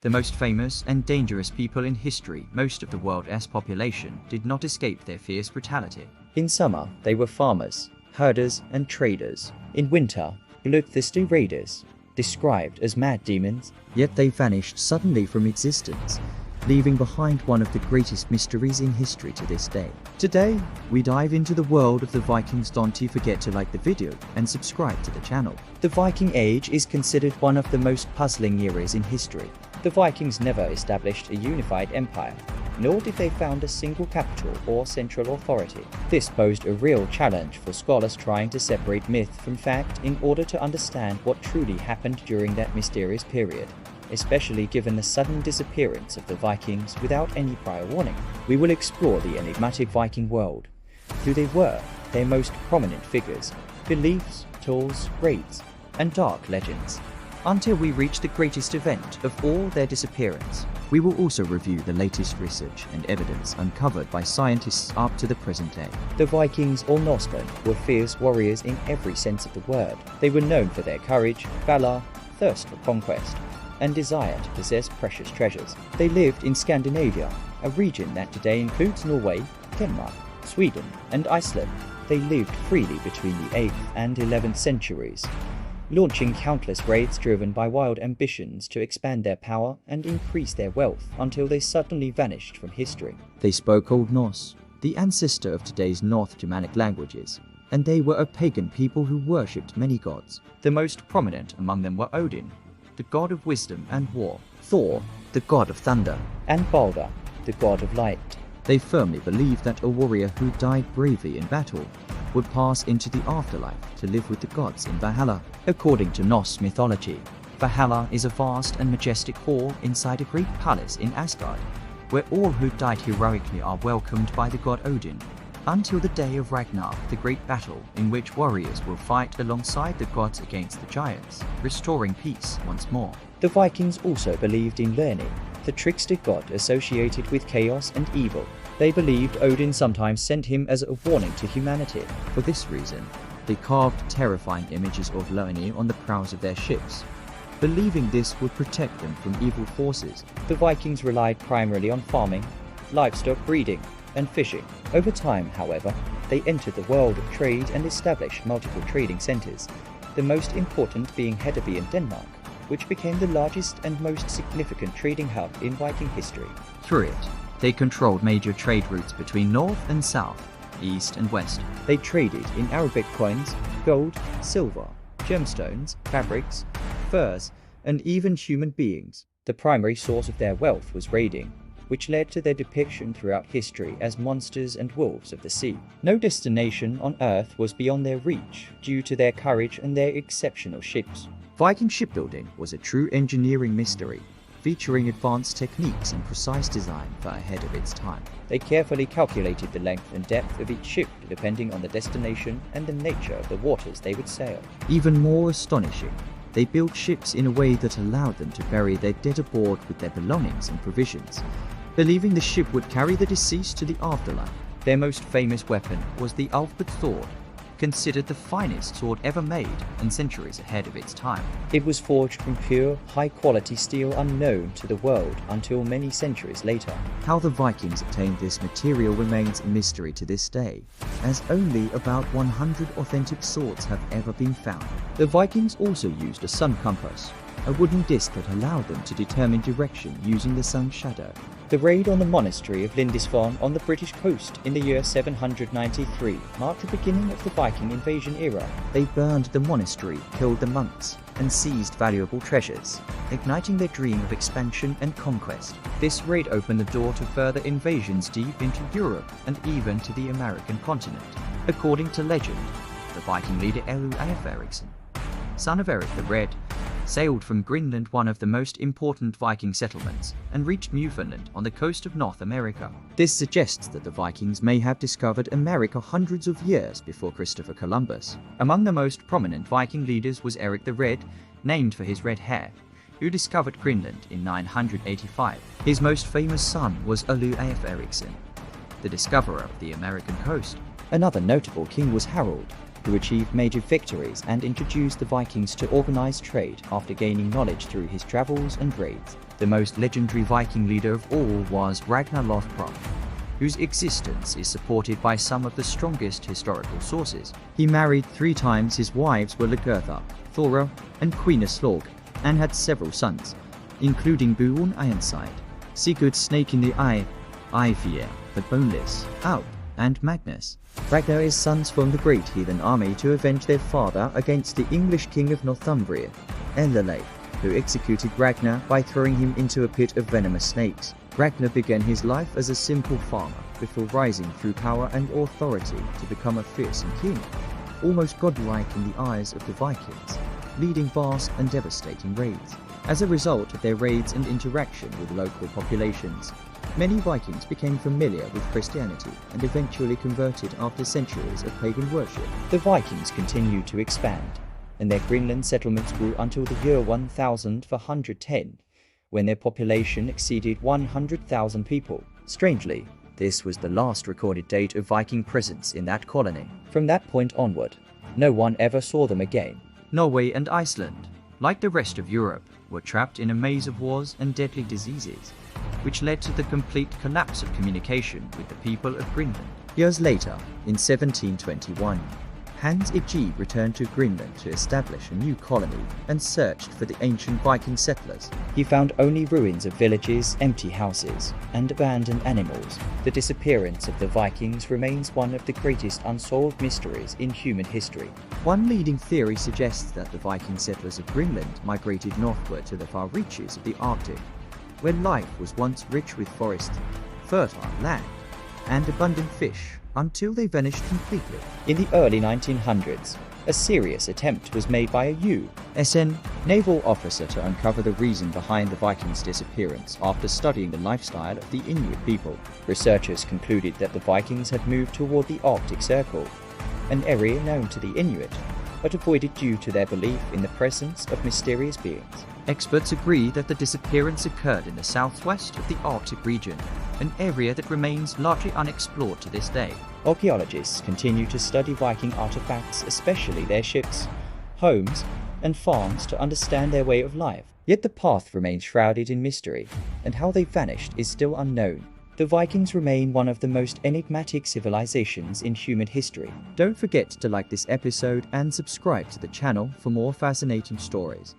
The most famous and dangerous people in history, most of the world's population did not escape their fierce brutality. In summer, they were farmers, herders, and traders. In winter, bloodthirsty raiders, described as mad demons, yet they vanished suddenly from existence, leaving behind one of the greatest mysteries in history to this day. Today, we dive into the world of the Vikings. Don't forget to like the video and subscribe to the channel. The Viking Age is considered one of the most puzzling eras in history. The Vikings never established a unified empire, nor did they found a single capital or central authority. This posed a real challenge for scholars trying to separate myth from fact in order to understand what truly happened during that mysterious period, especially given the sudden disappearance of the Vikings without any prior warning. We will explore the enigmatic Viking world, who they were, their most prominent figures, beliefs, tools, raids, and dark legends, until we reach the greatest event of all, their disappearance. We will also review the latest research and evidence uncovered by scientists up to the present day. The Vikings, or Norsemen, were fierce warriors in every sense of the word. They were known for their courage, valor, thirst for conquest, and desire to possess precious treasures. They lived in Scandinavia, a region that today includes Norway, Denmark, Sweden, and Iceland. They lived freely between the 8th and 11th centuries, launching countless raids driven by wild ambitions to expand their power and increase their wealth until they suddenly vanished from history. They spoke Old Norse, the ancestor of today's North Germanic languages, and they were a pagan people who worshipped many gods. The most prominent among them were Odin, the god of wisdom and war, Thor, the god of thunder, and Balder, the god of light. They firmly believed that a warrior who died bravely in battle would pass into the afterlife to live with the gods in Valhalla. According to Norse mythology, Valhalla is a vast and majestic hall inside a great palace in Asgard, where all who died heroically are welcomed by the god Odin, until the day of Ragnar, the great battle in which warriors will fight alongside the gods against the giants, restoring peace once more. The Vikings also believed in Lerni, the trickster god associated with chaos and evil. They believed Odin sometimes sent him as a warning to humanity. For this reason, they carved terrifying images of Lerni on the prows of their ships, believing this would protect them from evil forces. The Vikings relied primarily on farming, livestock breeding, and fishing. Over time, however, they entered the world of trade and established multiple trading centers, the most important being Hedeby in Denmark, which became the largest and most significant trading hub in Viking history. Through it, they controlled major trade routes between north and south, east and west. They traded in Arabic coins, gold, silver, gemstones, fabrics, furs, and even human beings. The primary source of their wealth was raiding, which led to their depiction throughout history as monsters and wolves of the sea. No destination on Earth was beyond their reach due to their courage and their exceptional ships. Viking shipbuilding was a true engineering mystery, featuring advanced techniques and precise design far ahead of its time. They carefully calculated the length and depth of each ship depending on the destination and the nature of the waters they would sail. Even more astonishing, they built ships in a way that allowed them to bury their dead aboard with their belongings and provisions, believing the ship would carry the deceased to the afterlife. Their most famous weapon was the Lothbrok sword, considered the finest sword ever made and centuries ahead of its time. It was forged from pure, high-quality steel unknown to the world until many centuries later. How the Vikings obtained this material remains a mystery to this day, as only about 100 authentic swords have ever been found. The Vikings also used a sun compass, a wooden disc that allowed them to determine direction using the sun's shadow. The raid on the monastery of Lindisfarne on the British coast in the year 793 marked the beginning of the Viking invasion era. They burned the monastery, killed the monks, and seized valuable treasures, igniting their dream of expansion and conquest. This raid opened the door to further invasions deep into Europe and even to the American continent. According to legend, the Viking leader Olaf Eriksson, son of Eric the Red, sailed from Greenland, one of the most important Viking settlements, and reached Newfoundland on the coast of North America. This suggests that the Vikings may have discovered America hundreds of years before Christopher Columbus. Among the most prominent Viking leaders was Eric the Red, named for his red hair, who discovered Greenland in 985. His most famous son was Olaf Eriksson, the discoverer of the American coast. Another notable king was Harold, who achieved major victories and introduced the Vikings to organized trade after gaining knowledge through his travels and raids. The most legendary Viking leader of all was Ragnar Lothbrok, whose existence is supported by some of the strongest historical sources. He married 3 times. His wives were Lagertha, Thora, and Queen Aslauga, and had several sons, including Buorn Ironside, Sigurd Snake in the Eye, Eyfir the Boneless, Alp, and Magnus. Ragnar's sons formed a great heathen army to avenge their father against the English king of Northumbria, Elalai, who executed Ragnar by throwing him into a pit of venomous snakes. Ragnar began his life as a simple farmer before rising through power and authority to become a fearsome king, almost godlike in the eyes of the Vikings, leading vast and devastating raids. As a result of their raids and interaction with local populations, many Vikings became familiar with Christianity and eventually converted after centuries of pagan worship. The Vikings continued to expand, and their Greenland settlements grew until the year 1410, when their population exceeded 100,000 people. Strangely, this was the last recorded date of Viking presence in that colony. From that point onward, no one ever saw them again. Norway and Iceland, like the rest of Europe, were trapped in a maze of wars and deadly diseases, which led to the complete collapse of communication with the people of Greenland. Years later, in 1721, Hans Ig returned to Greenland to establish a new colony and searched for the ancient Viking settlers. He found only ruins of villages, empty houses, and abandoned animals. The disappearance of the Vikings remains one of the greatest unsolved mysteries in human history. One leading theory suggests that the Viking settlers of Greenland migrated northward to the far reaches of the Arctic, where life was once rich with forests, fertile land, and abundant fish, until they vanished completely. In the early 1900s, a serious attempt was made by a U.S.N. naval officer to uncover the reason behind the Vikings' disappearance after studying the lifestyle of the Inuit people. Researchers concluded that the Vikings had moved toward the Arctic Circle, an area known to the Inuit, but avoided due to their belief in the presence of mysterious beings. Experts agree that the disappearance occurred in the southwest of the Arctic region, an area that remains largely unexplored to this day. Archaeologists continue to study Viking artifacts, especially their ships, homes, and farms, to understand their way of life. Yet the path remains shrouded in mystery, and how they vanished is still unknown. The Vikings remain one of the most enigmatic civilizations in human history. Don't forget to like this episode and subscribe to the channel for more fascinating stories.